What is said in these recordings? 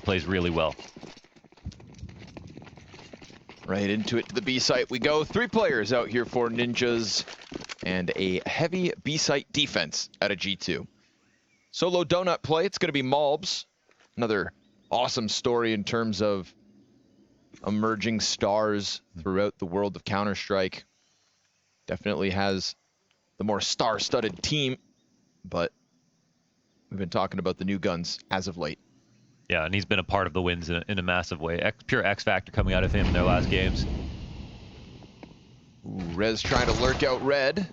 plays really well. Right into it to the B site we go. 3 players out here for Ninjas and a heavy B site defense out of G2. Solo donut play, it's going to be Malbs. Another awesome story in terms of emerging stars throughout the world of Counter-Strike. Definitely has the more star-studded team, but we've been talking about the new guns as of late. Yeah, and he's been a part of the wins in a massive way. Pure X factor coming out of him in their last games. Ooh, Rez trying to lurk out red.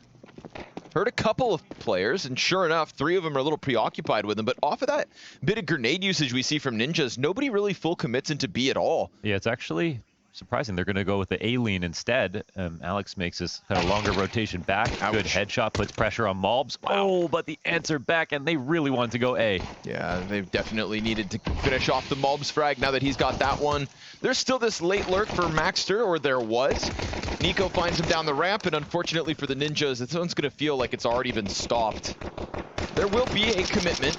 Heard a couple of players, and sure enough, 3 of them are a little preoccupied with him. But off of that bit of grenade usage we see from Ninjas, nobody really full commits into B at all. Yeah, it's actually surprising. They're going to go with the A lean instead. Alex makes this kind of longer rotation back. Ouch. Good headshot, puts pressure on Malbs. Oh, but the answer back, and they really wanted to go A. Yeah, they've definitely needed to finish off the Malbs frag now that he's got that one. There's still this late lurk for Maxter, or there was. Nico finds him down the ramp, and unfortunately for the Ninjas, this one's going to feel like it's already been stopped. There will be a commitment,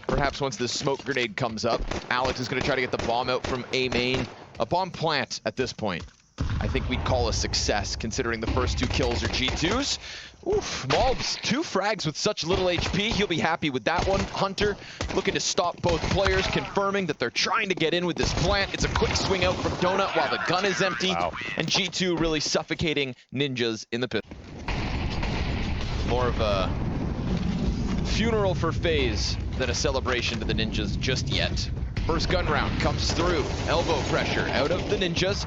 perhaps once this smoke grenade comes up. Alex is going to try to get the bomb out from A main. A bomb plant at this point, I think we'd call a success, considering the first 2 kills are G2s. Oof, Malbs, 2 frags with such little HP. He'll be happy with that one. Hunter looking to stop both players, confirming that they're trying to get in with this plant. It's a quick swing out from Donut while the gun is empty. Wow. And G2 really suffocating Ninjas in the pit. More of a funeral for FaZe than a celebration to the Ninjas just yet. First gun round comes through. Elbow pressure out of the Ninjas.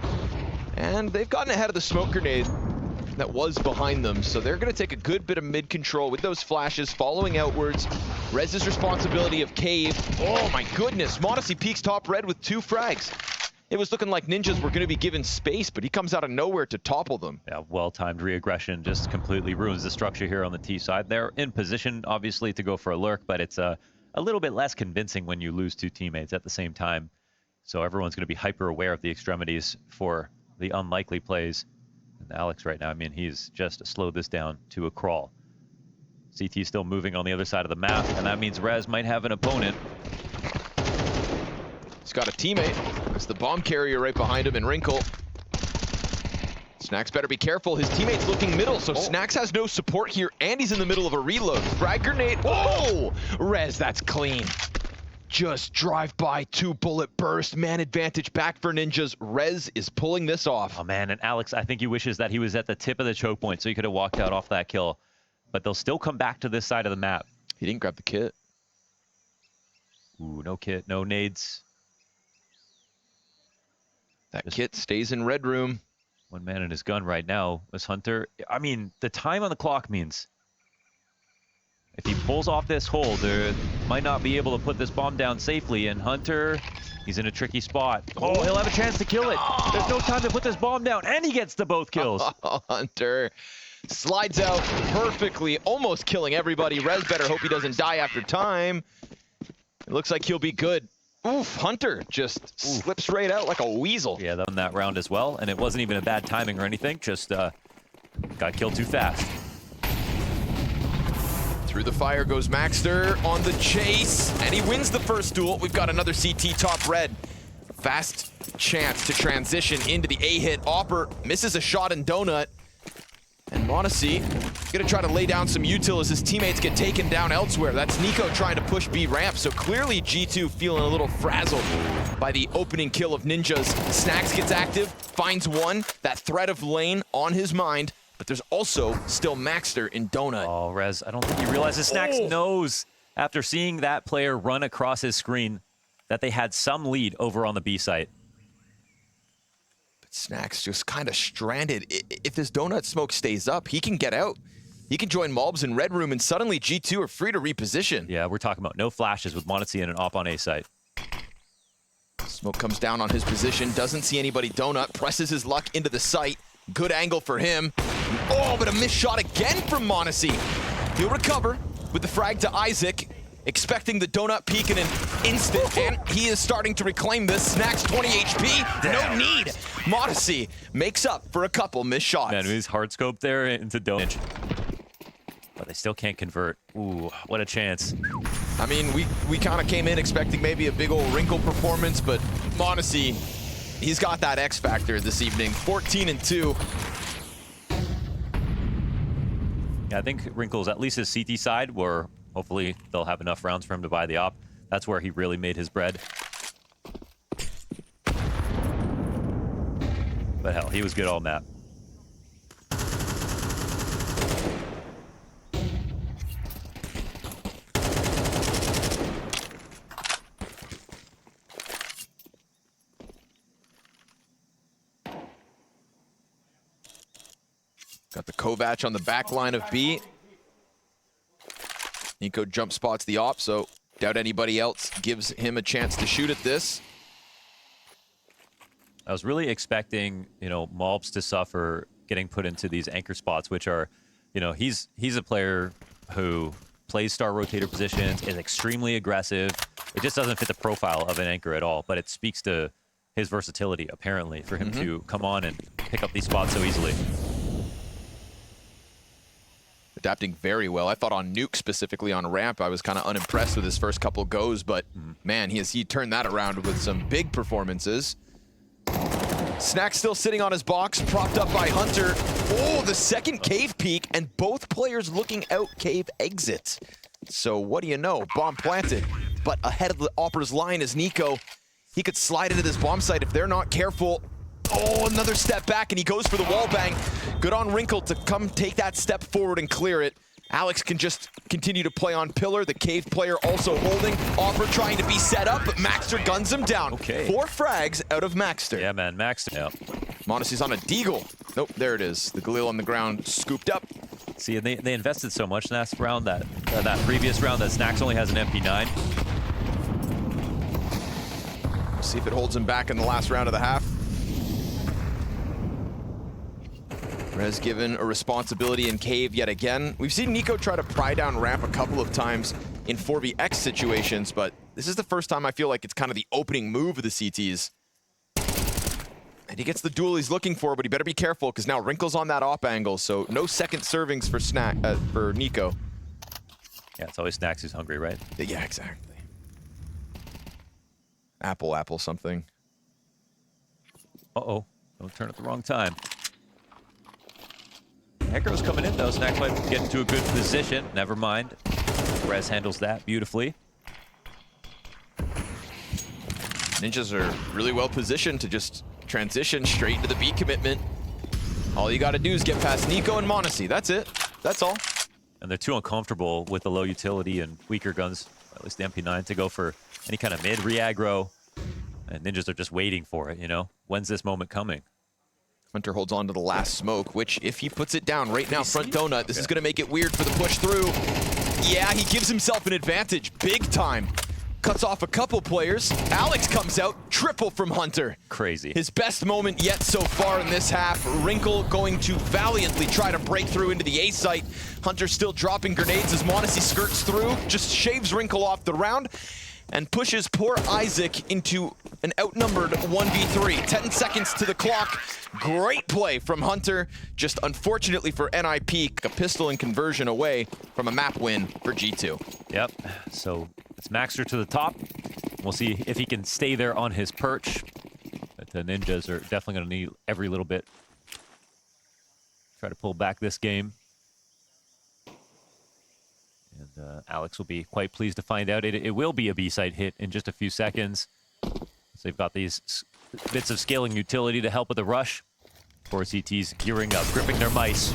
And they've gotten ahead of the smoke grenade that was behind them. So they're going to take a good bit of mid control with those flashes following outwards. Rez's responsibility of cave. Oh my goodness. Modesty peaks top red with 2 frags. It was looking like Ninjas were going to be given space, but he comes out of nowhere to topple them. Yeah, well-timed re-aggression just completely ruins the structure here on the T side. They're in position, obviously, to go for a lurk, but it's a little bit less convincing when you lose 2 teammates at the same time. So everyone's going to be hyper aware of the extremities for the unlikely plays. And Alex right now, I mean, he's just slowed this down to a crawl. CT still moving on the other side of the map, and that means Rez might have an opponent. He's got a teammate. There's the bomb carrier right behind him in Wrinkle. Snacks better be careful. His teammate's looking middle, so Snacks has no support here, and he's in the middle of a reload. Frag grenade. Oh! Rez, that's clean. Just drive by 2 bullet burst. Man advantage back for Ninjas. Rez is pulling this off. Oh man, and Alex, I think he wishes that he was at the tip of the choke point so he could have walked out off that kill. But they'll still come back to this side of the map. He didn't grab the kit. Ooh, no kit, no nades. That kit stays in red room. One man in his gun right now is Hunter. I mean, the time on the clock means if he pulls off this hold, there might not be able to put this bomb down safely. And Hunter, he's in a tricky spot. Oh, he'll have a chance to kill it. There's no time to put this bomb down, and he gets to both kills. Hunter slides out perfectly, almost killing everybody. Rez better hope he doesn't die after time. It looks like he'll be good. Oof, Hunter just slips right out like a weasel. Yeah, that on that round as well, and it wasn't even a bad timing or anything, just got killed too fast. Through the fire goes Maxter on the chase, and he wins the first duel. We've got another CT top red. Fast chance to transition into the A-hit. Opper misses a shot in Donut. And Monacy gonna try to lay down some util as his teammates get taken down elsewhere. That's Nico trying to push B ramp, so clearly G2 feeling a little frazzled by the opening kill of Ninjas. Snacks gets active, finds one, that threat of lane on his mind, but there's also still Maxter in Donut. Oh, Rez, I don't think he realizes Snacks knows after seeing that player run across his screen that they had some lead over on the B site. Snacks just kind of stranded. If this Donut smoke stays up, he can get out. He can join Malbs in red room, and suddenly G2 are free to reposition. Yeah, we're talking about no flashes with Monacy and an op on A site. Smoke comes down on his position, doesn't see anybody. Donut presses his luck into the site. Good angle for him. Oh, but a missed shot again from Monacy. He'll recover with the frag to Isaac, expecting the Donut peek in an instant, and he is starting to reclaim this. Snacks 20 HP, Damn. no need. Monacy makes up for a couple missed shots. Man, he's hard scoped there into Donut. But they still can't convert. Ooh, what a chance. I mean, we kind of came in expecting maybe a big old wrinkle performance, but m0NESY, he's got that X factor this evening. 14-2. Yeah, I think Wrinkle's at least his CT side, where hopefully they'll have enough rounds for him to buy the op. That's where he really made his bread. But hell, he was good all map. Got the Kovac on the back line of B. Nico jump spots the op, so doubt anybody else gives him a chance to shoot at this. I was really expecting, you know, Mobs to suffer getting put into these anchor spots, which are, you know, he's a player who plays star rotator positions, is extremely aggressive. It just doesn't fit the profile of an anchor at all, but it speaks to his versatility, apparently, for him to come on and pick up these spots so easily. Adapting very well. I thought on Nuke, specifically on ramp, I was kind of unimpressed with his first couple goes, but man, he turned that around with some big performances. Snack still sitting on his box, propped up by Hunter. Oh, the second cave peek, and both players looking out cave exit. So what do you know? Bomb planted, but ahead of the Opera's line is Nico. He could slide into this bomb site if they're not careful. Oh, another step back, and he goes for the wall bang. Good on Wrinkle to come take that step forward and clear it. Alex can just continue to play on pillar. The cave player also holding. Opera trying to be set up, but Maxter guns him down. Okay. 4 frags out of Maxter. Yeah, man, Maxter. Yeah. m0NESY's on a deagle. Nope, there it is. The Galil on the ground scooped up. See, and they invested so much last round that previous round that Snacks only has an MP9. See if it holds him back in the last round of the half. Rez given a responsibility in cave yet again. We've seen Nico try to pry down ramp a couple of times in 4vx situations, but this is the first time I feel like it's kind of the opening move of the CTs. And he gets the duel he's looking for, but he better be careful because now Wrinkle's on that op angle, so no second servings for Nico. Yeah, it's always Snacks who's hungry, right? Yeah, exactly. Apple something. Uh-oh, don't turn at the wrong time. Hecker's coming in though. Snacks might get into a good position. Never mind. Rez handles that beautifully. Ninjas are really well positioned to just transition straight into the B commitment. All you gotta do is get past Nico and m0NESY. That's it. That's all. And they're too uncomfortable with the low utility and weaker guns, at least the MP9, to go for any kind of mid re-aggro. And Ninjas are just waiting for it, you know? When's this moment coming? Hunter holds on to the last smoke, which if he puts it down right now, front donut, this is going to make it weird for the push through. Yeah, he gives himself an advantage big time. Cuts off a couple players. Alex comes out, triple from Hunter. Crazy. His best moment yet so far in this half. Wrinkle going to valiantly try to break through into the A site. Hunter still dropping grenades as m0NESY skirts through, just shaves Wrinkle off the round, and pushes poor Isaac into an outnumbered 1v3. 10 seconds to the clock. Great play from Hunter. Just unfortunately for NIP, a pistol and conversion away from a map win for G2. Yep, so it's Maxter to the top. We'll see if he can stay there on his perch. But the Ninjas are definitely going to need every little bit. Try to pull back this game. And Alex will be quite pleased to find out it will be a B-site hit in just a few seconds. So they've got these bits of scaling utility to help with the rush. 4 CTs gearing up, gripping their mice.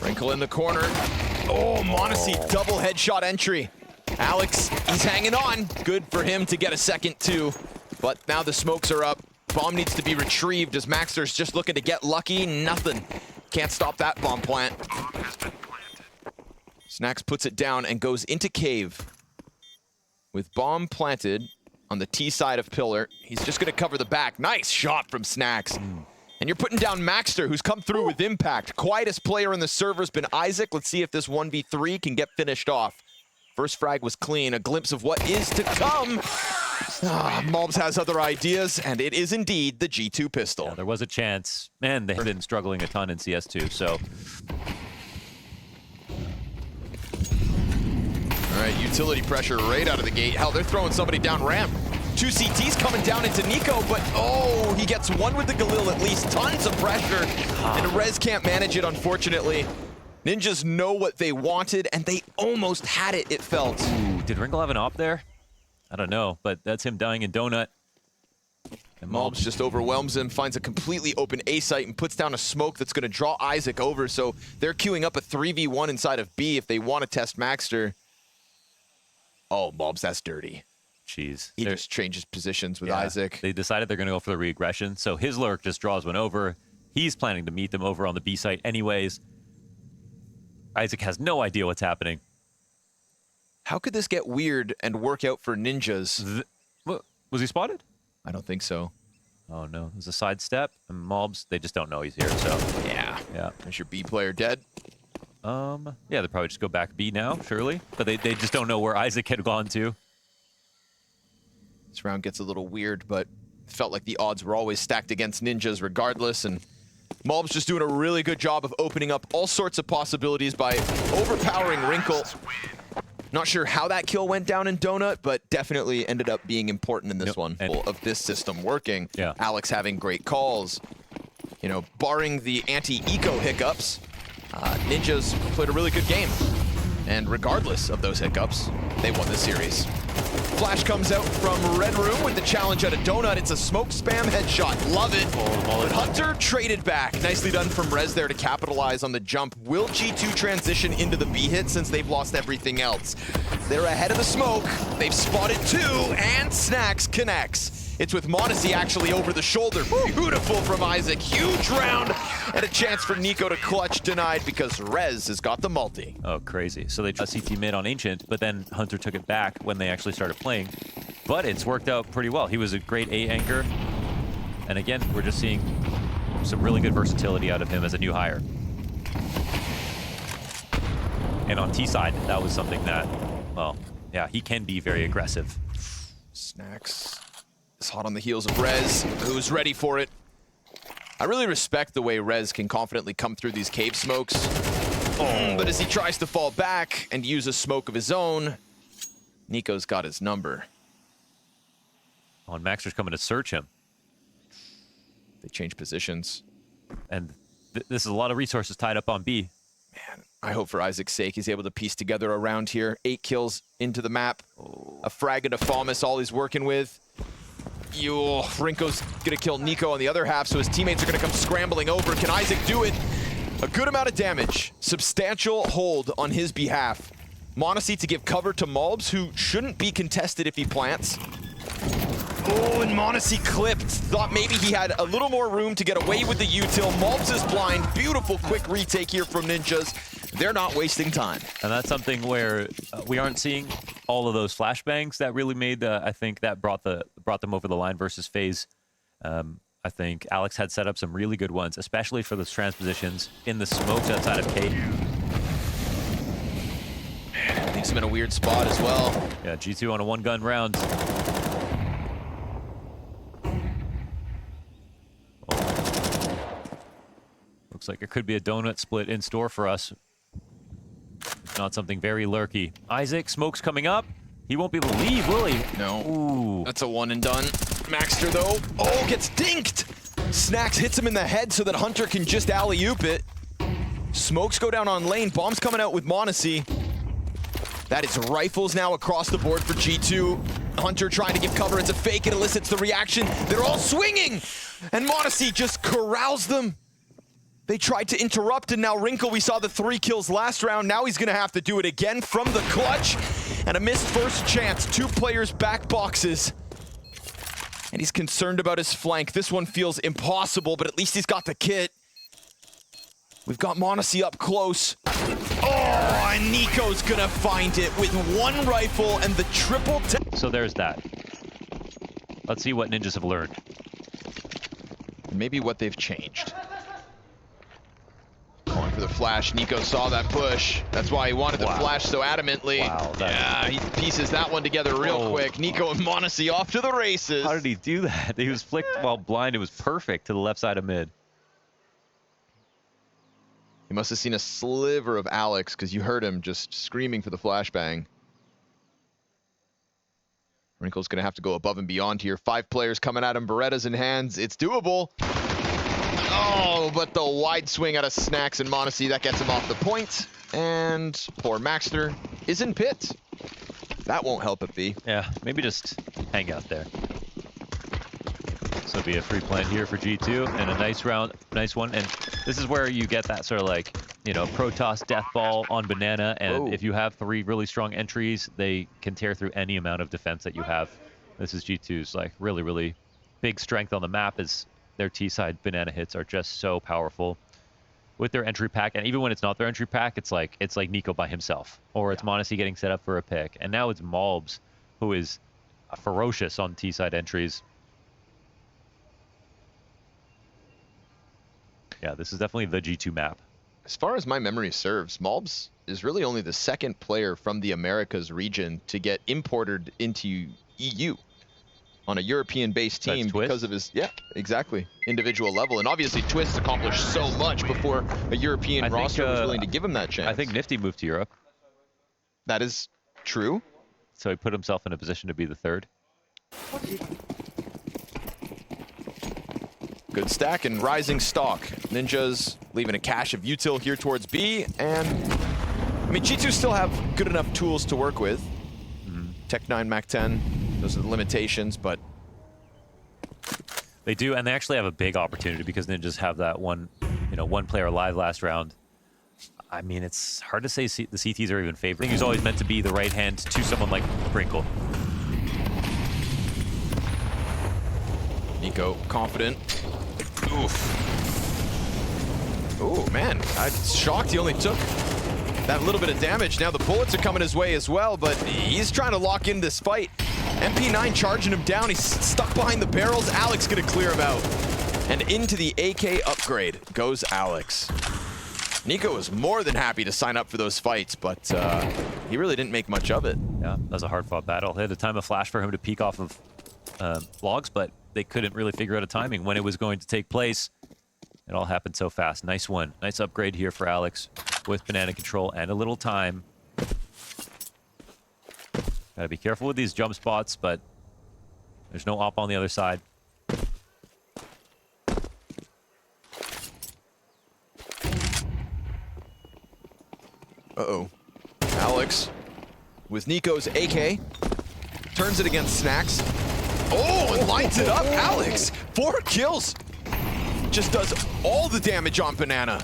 Wrinkle in the corner. Oh, m0NESY double headshot entry. Alex, he's hanging on. Good for him to get a second too. But now the smokes are up. Bomb needs to be retrieved as Maxter's just looking to get lucky. Nothing. Can't stop that bomb plant. Snacks puts it down and goes into cave. With bomb planted on the T side of pillar. He's just going to cover the back. Nice shot from Snacks. And you're putting down Maxter, who's come through with impact. Quietest player in the server's been Isaac. Let's see if this 1v3 can get finished off. First frag was clean. A glimpse of what is to come. Mobs has other ideas, and it is indeed the G2 pistol. Yeah, there was a chance. Man, they've been struggling a ton in CS2, so right, utility pressure right out of the gate. Hell, they're throwing somebody down ramp. 2 CTs coming down into Nico, but oh, he gets one with the Galil at least. Tons of pressure, and Rez can't manage it, unfortunately. Ninjas know what they wanted, and they almost had it, it felt. Ooh, did Ringle have an op there? I don't know, but that's him dying in Donut. And Mobs just overwhelms him, finds a completely open A site, and puts down a smoke that's going to draw Isaac over. So they're queuing up a 3v1 inside of B if they want to test Maxter. Oh, Mobs, that's dirty. Jeez. He just changes positions with Isaac. They decided they're going to go for the re-aggression, so his lurk just draws one over. He's planning to meet them over on the B site anyways. Isaac has no idea what's happening. How could this get weird and work out for Ninjas? Was he spotted? I don't think so. Oh no, there's a side step, and Mobs, they just don't know he's here, so. Yeah. Is your B player dead? Yeah, they'll probably just go back B now, surely. But they just don't know where Isaac had gone to. This round gets a little weird, but it felt like the odds were always stacked against Ninjas regardless, and Mob's just doing a really good job of opening up all sorts of possibilities by overpowering Wrinkle. Not sure how that kill went down in Donut, but definitely ended up being important in this one. Of this system working. Yeah. Alex having great calls. You know, barring the anti-eco hiccups, Ninjas played a really good game. And regardless of those hiccups, they won the series. Flash comes out from Red Room with the challenge out of Donut. It's a smoke spam headshot. Love it. But Hunter traded back. Nicely done from Rez there to capitalize on the jump. Will G2 transition into the B hit since they've lost everything else? They're ahead of the smoke. They've spotted 2, and Snacks connects. It's with Monacy actually over the shoulder. Beautiful from Isaac. Huge round, and a chance for Nico to clutch, denied because Rez has got the multi. Oh, crazy. So they tried CT mid on Ancient, but then Hunter took it back when they actually started playing. But it's worked out pretty well. He was a great A anchor. And again, we're just seeing some really good versatility out of him as a new hire. And on T side, that was something that, well, yeah, he can be very aggressive. Snacks is hot on the heels of Rez, who's ready for it. I really respect the way Rez can confidently come through these cave smokes. But as he tries to fall back and use a smoke of his own, Nico's got his number. Oh, and Maxter's coming to search him. They change positions. And this is a lot of resources tied up on B. Man, I hope for Isaac's sake he's able to piece together a round here. 8 kills into the map. A frag into Falmus, all he's working with. Rinko's gonna kill Nico on the other half, so his teammates are gonna come scrambling over. Can Isaac do it? A good amount of damage. Substantial hold on his behalf. Monacy to give cover to Mobs, who shouldn't be contested if he plants. Oh, and Monacy clipped. Thought maybe he had a little more room to get away with the util. Mobs is blind. Beautiful quick retake here from Ninjas. They're not wasting time. And that's something where we aren't seeing all of those flashbangs that really made, I think, that brought them over the line versus FaZe. I think Alex had set up some really good ones, especially for those transpositions in the smokes outside of K. Leaves him in a weird spot as well. Yeah, G2 on a one-gun round. Oh. Looks like it could be a donut split in store for us. If not something very lurky. Isaac, smoke's coming up. He won't be able to leave, will he? No. Ooh. That's a one and done. Maxter, though, gets dinked. Snacks hits him in the head so that Hunter can just alley-oop it. Smokes go down on lane. Bombs coming out with Monacy. That is rifles now across the board for G2. Hunter trying to give cover. It's a fake. It elicits the reaction. They're all swinging. And Monacy just corrals them. They tried to interrupt, and now Wrinkle, we saw the 3 kills last round. Now he's going to have to do it again from the clutch. And a missed first chance. 2 players back boxes. And he's concerned about his flank. This one feels impossible, but at least he's got the kit. We've got Monacy up close. Oh, and Nico's going to find it with 1 rifle and the triple. So there's that. Let's see what Ninjas have learned. Maybe what they've changed. Going for the flash. Nico saw that push. That's why he wanted the flash so adamantly. Yeah, he pieces that one together real quick. Nico and Monacy off to the races. How did he do that? He was flicked while blind. It was perfect to the left side of mid. He must have seen a sliver of Alex because you heard him just screaming for the flashbang. Wrinkle's going to have to go above and beyond here. 5 players coming at him. Berettas in hands. It's doable. Oh, but the wide swing out of Snacks and Monacy, that gets him off the point. And poor Maxter is in pit. That won't help it be. Yeah, maybe just hang out there. So it'll be a free plant here for G2 and a nice round, nice one. And this is where you get that sort of like, you know, Protoss death ball on Banana. And if you have 3 really strong entries, they can tear through any amount of defense that you have. This is G2's like really, really big strength on the map is their T-side Banana hits are just so powerful with their entry pack. And even when it's not their entry pack, it's like Nico by himself, or it's Monacy getting set up for a pick. And now it's Malbs, who is ferocious on T-side entries. Yeah, this is definitely the G2 map. As far as my memory serves, Malbs is really only the 2nd player from the Americas region to get imported into EU on a European-based team because of his, exactly, individual level. And obviously Twist accomplished so much before a European roster was willing to give him that chance. I think Nifty moved to Europe. That is true. So he put himself in a position to be the 3rd. Good stack and rising stock. Ninjas leaving a cache of util here towards B. And, I mean, G2 still have good enough tools to work with. Tech 9, Mac 10, those are the limitations, but... They do, and they actually have a big opportunity because Ninjas have that one player alive last round. I mean, it's hard to say the CTs are even favored. I think he's always meant to be the right hand to someone like Wrinkle. Nico, confident. Oof. Oh, man. I'm shocked he only took that little bit of damage. Now the bullets are coming his way as well, but he's trying to lock in this fight. MP9 charging him down. He's stuck behind the barrels. Alex gonna clear him out. And into the AK upgrade goes Alex. Nico was more than happy to sign up for those fights, but he really didn't make much of it. Yeah, that was a hard-fought battle. They had a time of flash for him to peek off of logs, but they couldn't really figure out a timing when it was going to take place. It all happened so fast. Nice one. Nice upgrade here for Alex with banana control and a little time. Gotta be careful with these jump spots, but there's no op on the other side. Uh-oh. Alex with Nico's AK turns it against Snacks. Oh, and lights it up. Alex, 4 kills. Just does all the damage on Banana.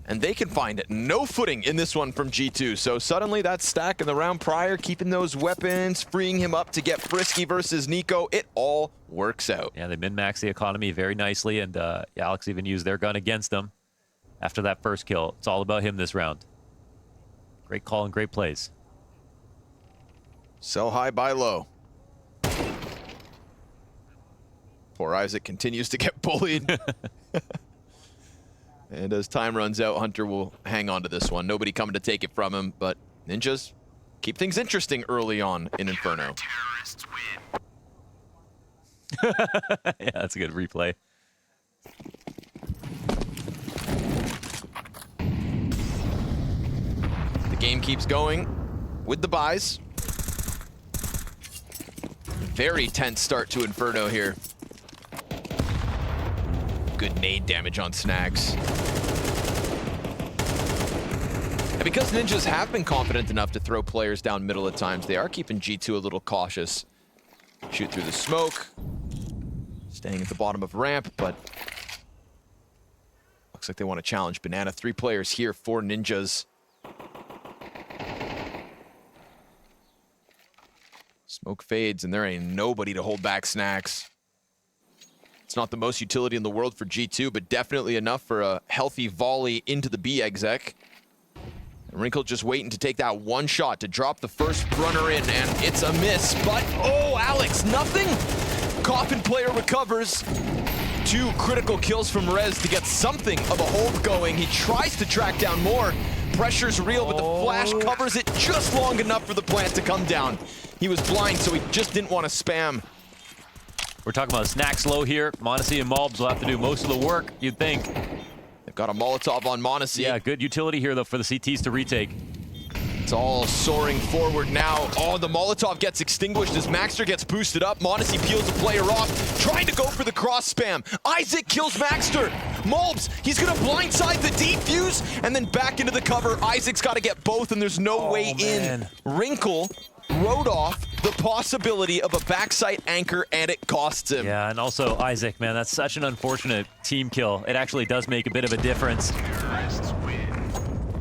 And they can find no footing in this one from G2. So suddenly that stack in the round prior, keeping those weapons, freeing him up to get frisky versus Nico, it all works out. Yeah, they min-max the economy very nicely, and Alex even used their gun against them after that first kill. It's all about him this round. Great call and great plays. Sell high, buy low. Poor Isaac continues to get bullied. And as time runs out, Hunter will hang on to this one. Nobody coming to take it from him, but Ninjas keep things interesting early on in Inferno. Yeah, that's a good replay. The game keeps going with the buys. Very tense start to Inferno here. Good nade damage on Snacks. And because Ninjas have been confident enough to throw players down middle at times, they are keeping G2 a little cautious. Shoot through the smoke. Staying at the bottom of ramp, but looks like they want to challenge Banana. 3 players here for Ninjas. Smoke fades, and there ain't nobody to hold back Snacks. It's not the most utility in the world for G2, but definitely enough for a healthy volley into the B exec. And Wrinkle just waiting to take that one shot to drop the first runner in, and it's a miss, but oh, Alex, nothing? Coffin player recovers. 2 critical kills from Rez to get something of a hold going. He tries to track down more. Pressure's real, but the flash covers it just long enough for the plant to come down. He was blind, so he just didn't want to spam. We're talking about Snacks low here. Monacy and Malbs will have to do most of the work, you'd think. They've got a Molotov on Monacy. Yeah, good utility here, though, for the CTs to retake. It's all soaring forward now. Oh, the Molotov gets extinguished as Maxter gets boosted up. Modesty peels a player off, trying to go for the cross spam. Isaac kills Maxter. Mulbs, he's gonna blindside the defuse and then back into the cover. Isaac's gotta get both and there's no way in. Wrinkle wrote off the possibility of a backside anchor and it costs him. Yeah, and also Isaac, man, that's such an unfortunate team kill. It actually does make a bit of a difference.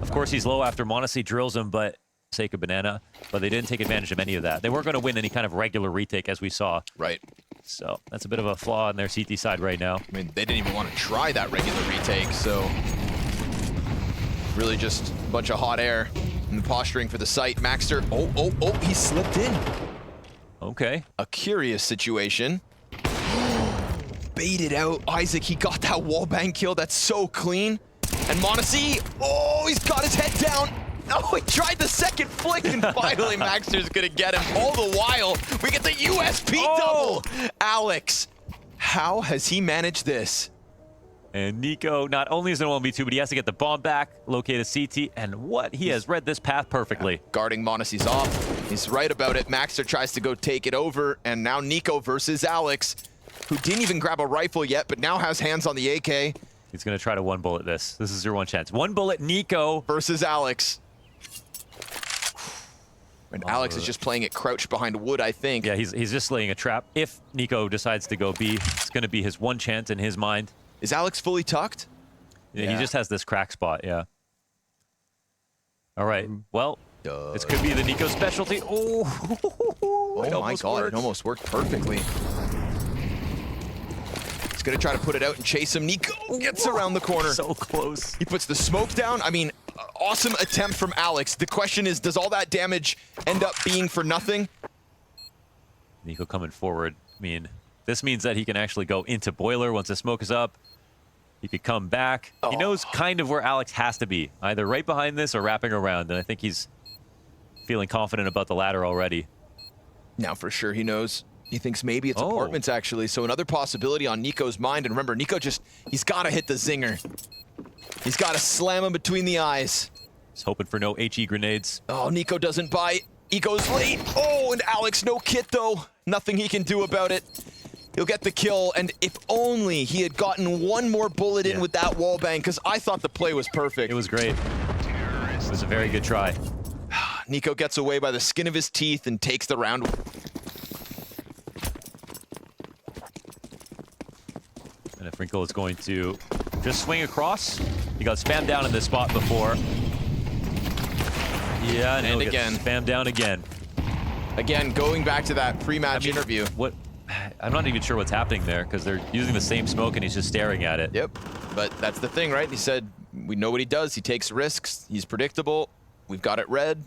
Of course, he's low after Modesty drills him, but sake of banana. But they didn't take advantage of any of that. They weren't going to win any kind of regular retake, as we saw. Right. So that's a bit of a flaw in their CT side right now. I mean, they didn't even want to try that regular retake, so really just a bunch of hot air and posturing for the site. Maxter, oh, he slipped in. Okay. A curious situation. Baited out. Isaac, he got that wallbang kill. That's so clean. And Modesty, oh, he's got his head down. Oh, he tried the second flick, and finally Maxter's gonna get him. All the while, we get the USP double. Alex, how has he managed this? And Nico not only is in 1v2, but he has to get the bomb back, locate a CT, and what? He has read this path perfectly. Guarding Modesty's off. He's right about it. Maxter tries to go take it over, and now Nico versus Alex, who didn't even grab a rifle yet, but now has hands on the AK. He's going to try to one bullet this. This is your one chance. One bullet, Nico. Versus Alex. And Alex is just playing it crouched behind wood, I think. Yeah, he's just laying a trap. If Nico decides to go B, it's going to be his one chance in his mind. Is Alex fully tucked? Yeah, he just has this crack spot, yeah. All right, well, this could be the Nico specialty. Oh, my God, it almost worked perfectly. He's gonna try to put it out and chase him. Nico gets around the corner. So close. He puts the smoke down. I mean, awesome attempt from Alex. The question is, does all that damage end up being for nothing? Nico coming forward. I mean, this means that he can actually go into boiler once the smoke is up. He could come back. He knows kind of where Alex has to be, either right behind this or wrapping around, and I think he's feeling confident about the latter already. Now for sure he knows. He thinks maybe it's apartments, actually. So another possibility on Nico's mind. And remember, Nico he's got to hit the zinger. He's got to slam him between the eyes. He's hoping for no HE grenades. Oh, Nico doesn't buy. He goes late. Oh, and Alex, no kit, though. Nothing he can do about it. He'll get the kill, and if only he had gotten one more bullet in with that wallbang, because I thought the play was perfect. It was great. It was a very good try. Nico gets away by the skin of his teeth and takes the round. And if Wrinkle is going to just swing across, he got spammed down in this spot before. Yeah, and again. Spammed down again. Again, going back to that pre-match interview. I'm not even sure what's happening there because they're using the same smoke and he's just staring at it. Yep, but that's the thing, right? He said, we know what he does. He takes risks. He's predictable. We've got it read.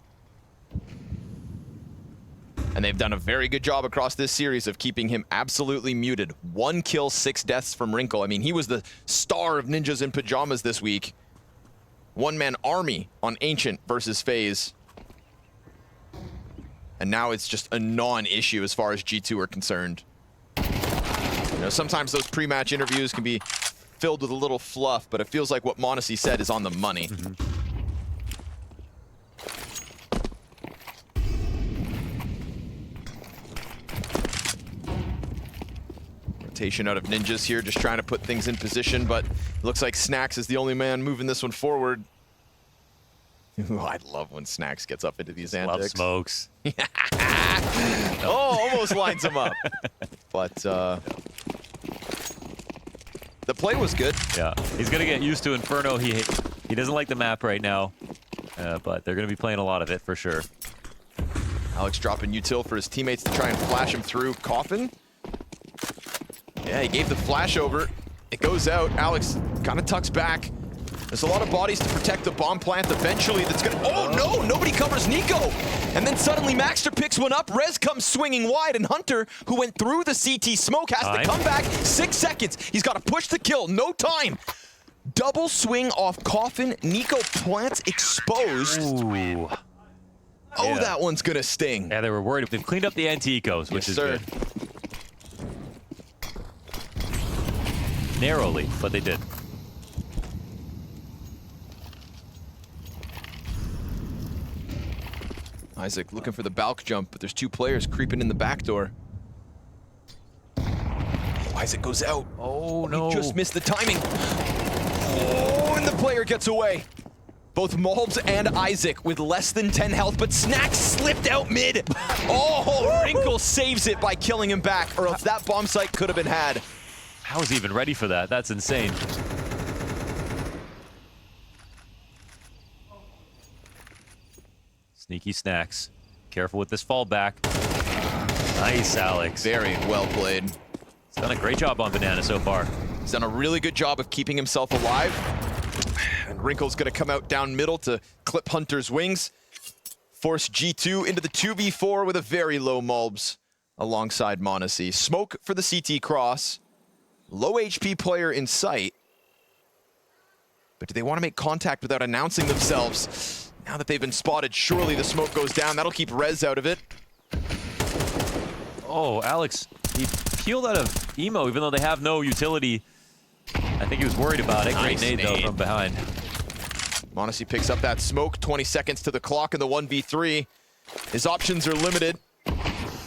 And they've done a very good job across this series of keeping him absolutely muted. 1 kill, 6 deaths from Wrinkle. I mean, he was the star of Ninjas in Pyjamas this week. One-man army on Ancient versus FaZe. And now it's just a non-issue as far as G2 are concerned. You know, sometimes those pre-match interviews can be filled with a little fluff, but it feels like what Modesty said is on the money. Rotation out of Ninjas here, just trying to put things in position, but it looks like Snacks is the only man moving this one forward. Ooh, I love when Snacks gets up into these antics. Love smokes. Oh, almost lines him up. But the play was good. Yeah, he's gonna get used to Inferno. He doesn't like the map right now, but they're gonna be playing a lot of it for sure. Alex dropping util for his teammates to try and flash him through. Coffin. Yeah, he gave the flash over. It goes out. Alex kind of tucks back. There's a lot of bodies to protect the bomb plant eventually. That's gonna, oh no, nobody covers Nico. And then suddenly Maxter picks one up. Rez comes swinging wide, and Hunter, who went through the CT smoke, has to come back. 6 seconds. He's got to push the kill. No time. Double swing off Coffin. Nico plants exposed. Ooh. Oh, yeah. That one's gonna sting. Yeah, they were worried. They've cleaned up the anti-ecos, which is good. Narrowly, but they did. Isaac looking for the balk jump, but there's 2 players creeping in the back door. Oh, Isaac goes out. Oh, no. He just missed the timing. Oh, and the player gets away. Both Malbs and Isaac with less than 10 health, but Snacks slipped out mid. Oh, Wrinkle saves it by killing him back, or else that bomb site could have been had. How was he even ready for that? That's insane. Sneaky Snacks. Careful with this fallback. Nice, Alex. Very well played. He's done a great job on Banana so far. He's done a really good job of keeping himself alive. And Wrinkle's gonna come out down middle to clip Hunter's wings. Force G2 into the 2v4 with a very low Malbs alongside Monacy. Smoke for the CT cross. Low HP player in sight. But do they want to make contact without announcing themselves? Now that they've been spotted, surely the smoke goes down. That'll keep Rez out of it. Oh, Alex, he peeled out of Emo even though they have no utility. I think he was worried about it. Great nade though from behind. Monacy picks up that smoke. 20 seconds to the clock in the 1v3. His options are limited.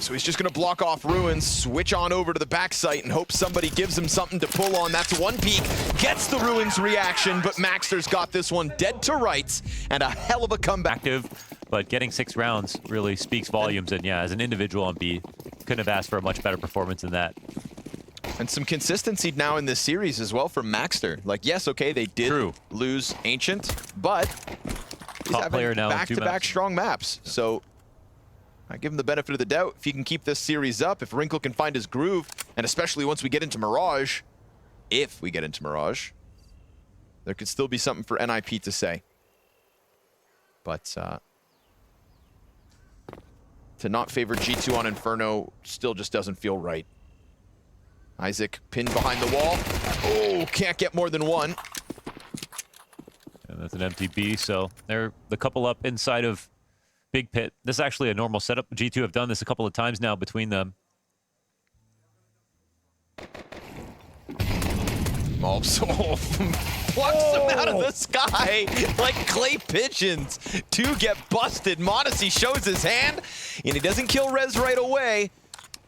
So he's just gonna block off Ruins, switch on over to the back site and hope somebody gives him something to pull on. That's one peek, gets the Ruins reaction, but Maxter's got this one dead to rights and a hell of a comeback. Active, but getting 6 rounds really speaks volumes, and yeah, as an individual on B, couldn't have asked for a much better performance than that. And some consistency now in this series as well from Maxter. Like, yes, okay, they did lose Ancient, but he's Top player having now in 2 back-to-back maps. strong maps. So I give him the benefit of the doubt. If he can keep this series up, if Wrinkle can find his groove, and especially once we get into Mirage, if we get into Mirage, there could still be something for NIP to say. But to not favor G2 on Inferno still just doesn't feel right. Isaac pinned behind the wall. Oh, can't get more than one. And that's an MTB, so they're the couple up inside of Big Pit. This is actually a normal setup. G2 have done this a couple of times now between them. Malbs plucks them out of the sky like clay pigeons. 2 get busted. Monacy shows his hand, and he doesn't kill Rez right away.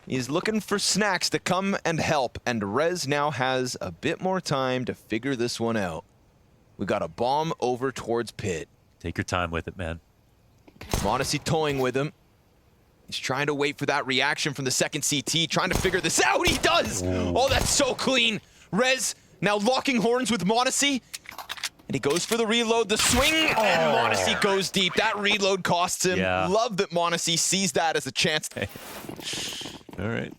He's looking for Snacks to come and help, and Rez now has a bit more time to figure this one out. We got a bomb over towards Pit. Take your time with it, man. Monacy toying with him. He's trying to wait for that reaction from the second CT, trying to figure this out. He does! Oh, that's so clean. Rez now locking horns with Monacy. And he goes for the reload, the swing, and Monacy goes deep. That reload costs him. Yeah. Love that Monacy sees that as a chance. All right.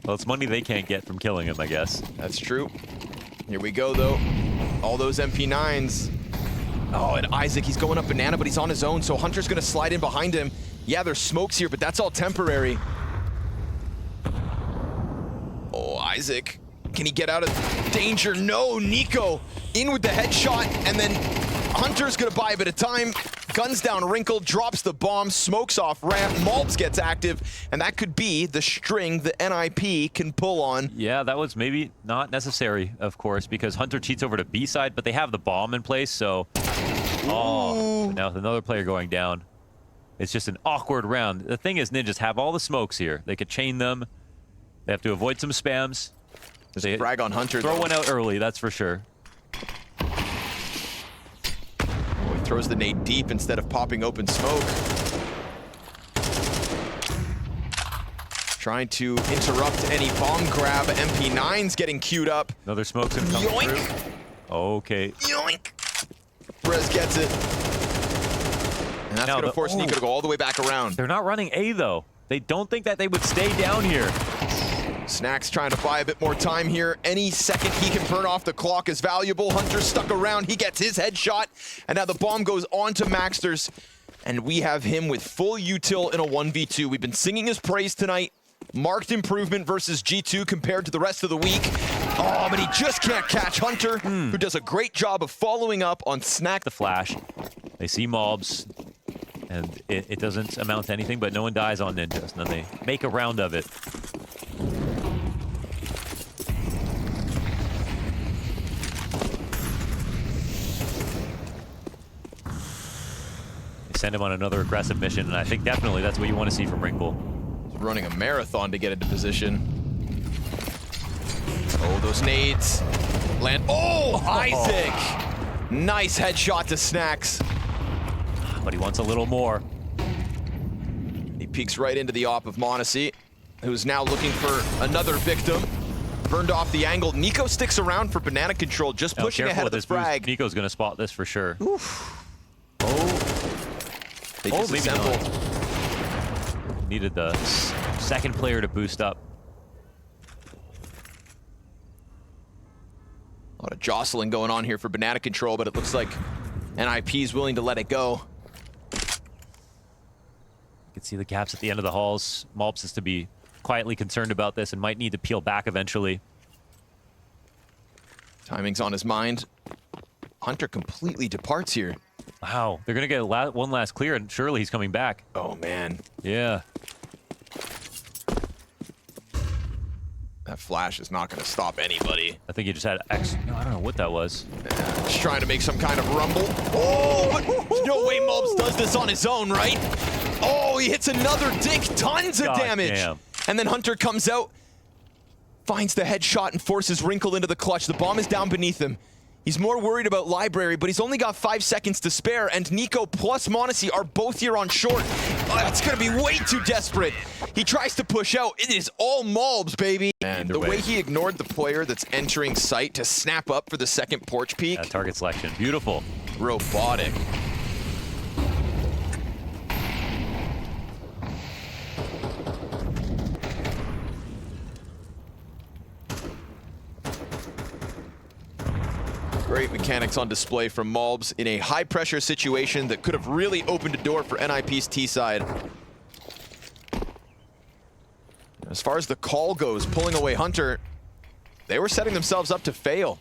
Well, it's money they can't get from killing him, I guess. That's true. Here we go, though. All those MP9s. Oh, and Isaac, he's going up Banana, but he's on his own, so Hunter's going to slide in behind him. Yeah, there's smokes here, but that's all temporary. Oh, Isaac. Can he get out of danger? No, Nico in with the headshot, and then Hunter's going to buy a bit of time. Guns down Wrinkle, drops the bomb, smokes off ramp, Malbs gets active, and that could be the string that NIP can pull on. Yeah, that was maybe not necessary, of course, because Hunter cheats over to B side, but they have the bomb in place, so... Oh, now with another player going down. It's just an awkward round. The thing is, Ninjas have all the smokes here. They could chain them. They have to avoid some spams. There's a frag on Hunter, Throw though. one out early, that's for sure. Throws the nade deep instead of popping open smoke. Trying to interrupt any bomb grab. MP9's getting queued up. Another smoke's gonna come Yoink! through. Okay. Yoink! Rez gets it. And that's gonna force Nico to go all the way back around. They're not running A, though. They don't think that they would stay down here. Snacks trying to buy a bit more time here. Any second he can burn off the clock is valuable. Hunter stuck around. He gets his headshot. And now the bomb goes on to Maxter's. And we have him with full util in a 1v2. We've been singing his praise tonight. Marked improvement versus G2 compared to the rest of the week. Oh, but he just can't catch Hunter, who does a great job of following up on Snack. The flash. They see Malbs, and it doesn't amount to anything, but no one dies on Ninjas, and then they make a round of it. They send him on another aggressive mission, and I think definitely that's what you want to see from Wrinkle. He's running a marathon to get into position. Oh, those nades. Land. Oh, Isaac! Nice headshot to Snacks. But he wants a little more. He peeks right into the op of Monacy, who's now looking for another victim. Burned off the angle. Nico sticks around for banana control, just pushing ahead of the frag. Boost. Nico's going to spot this for sure. Oof. They disassembled. Needed the second player to boost up. A lot of jostling going on here for banana control, but it looks like NIP is willing to let it go. You can see the gaps at the end of the halls. Malps is to be quietly concerned about this and might need to peel back eventually. Timing's on his mind. Hunter completely departs here. Wow, they're going to get one last clear, and surely he's coming back. Oh, man. Yeah. That flash is not going to stop anybody. I think he just had X. No, I don't know what that was. Just trying to make some kind of rumble. Oh, but no way Malbs does this on his own, right? Oh, he hits another dig. Tons of damage. Damn. And then Hunter comes out, finds the headshot, and forces Wrinkle into the clutch. The bomb is down beneath him. He's more worried about Library, but he's only got 5 seconds to spare, and Nico plus Monacy are both here on short. Oh, that's going to be way too desperate. He tries to push out. It is all Malbs, baby. And the way he ignored the player that's entering sight to snap up for the second porch peek. Target selection. Beautiful. Robotic. Great mechanics on display from Malbs in a high-pressure situation that could have really opened a door for NIP's T-side. As far as the call goes, pulling away Hunter, they were setting themselves up to fail.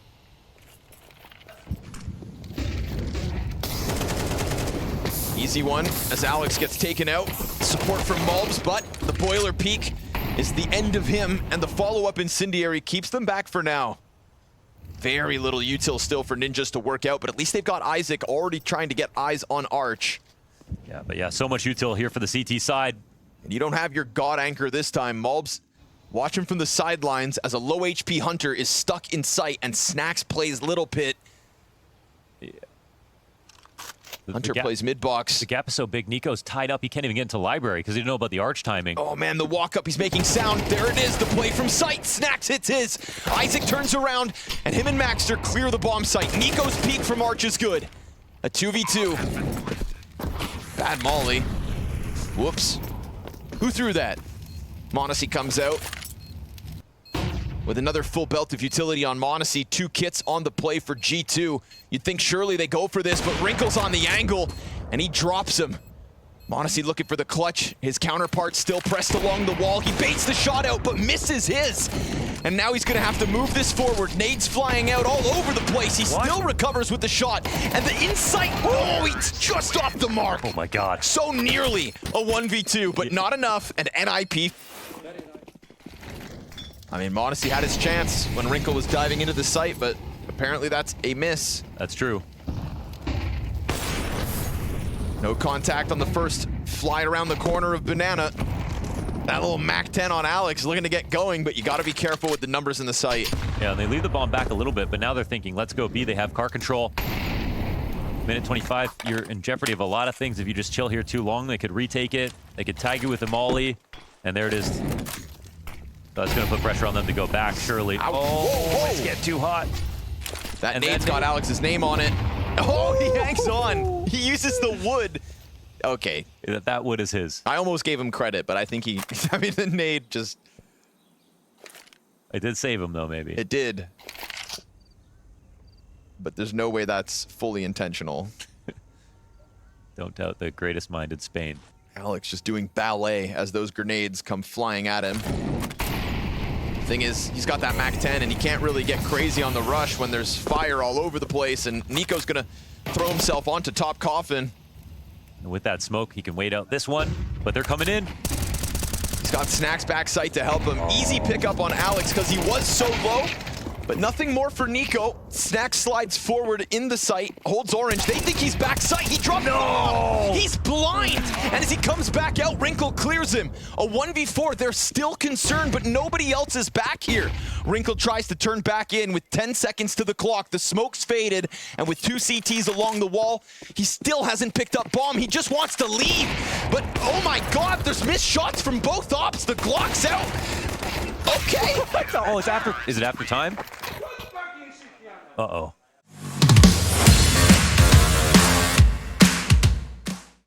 Easy one as Alex gets taken out. Support from Malbs, but the boiler peak is the end of him, and the follow-up incendiary keeps them back for now. Very little util still for Ninjas to work out, but at least they've got Isaac already trying to get eyes on Arch. Yeah, but yeah, so much util here for the CT side. And you don't have your God Anchor this time. Malbs watching from the sidelines as a low HP Hunter is stuck in sight, and Snacks plays Little Pit. Yeah. Hunter plays mid-box. The gap is so big, Nico's tied up. He can't even get into Library because he didn't know about the Arch timing. Oh man, the walk-up, he's making sound. There it is, the play from sight. Snacks hits his. Isaac turns around, and him and Maxter clear the bomb site. Nico's peek from Arch is good. A 2v2. Bad molly. Whoops. Who threw that? Monacy comes out with another full belt of utility on Monacy. 2 kits on the play for G2. You'd think surely they go for this, but Wrinkle's on the angle, and he drops him. Monacy looking for the clutch. His counterpart still pressed along the wall. He baits the shot out, but misses his. And now he's gonna have to move this forward. Nades flying out all over the place. He still recovers with the shot. And the insight, oh, he's just off the mark. Oh my God. So nearly a 1v2, but not enough, and NIP. I mean, Monacy had his chance when Wrinkle was diving into the site, but apparently that's a miss. That's true. No contact on the first fly around the corner of Banana. That little Mac 10 on Alex looking to get going, but you got to be careful with the numbers in the site. Yeah, and they leave the bomb back a little bit, but now they're thinking, let's go B. They have car control. Minute 25, you're in jeopardy of a lot of things. If you just chill here too long, they could retake it. They could tag you with the molly, and there it is. That's going to put pressure on them to go back, surely. Ow. Oh, Whoa. it's getting too hot. That nade's got Alex's name on it. Oh, he hangs on. He uses the wood. Okay. That wood is his. I almost gave him credit, but I think he, I mean, the nade just... It did save him, though, maybe. It did. But there's no way that's fully intentional. Don't doubt the greatest mind in Spain. Alex just doing ballet as those grenades come flying at him. Thing is, he's got that Mac 10 and he can't really get crazy on the rush when there's fire all over the place, and Nico's gonna throw himself onto top coffin. And with that smoke, he can wait out this one, but they're coming in. He's got Snacks backside to help him. Easy pickup on Alex because he was so low. But nothing more for Nico. Snack slides forward in the site, holds orange. They think he's back site. He dropped. No! He's blind! And as he comes back out, Wrinkle clears him. A 1v4. They're still concerned, but nobody else is back here. Wrinkle tries to turn back in with 10 seconds to the clock. The smoke's faded, and with 2 CTs along the wall, he still hasn't picked up bomb. He just wants to leave. But oh my god, there's missed shots from both ops. The Glock's out. Okay. Oh, it's after. Is it after time? Uh-oh.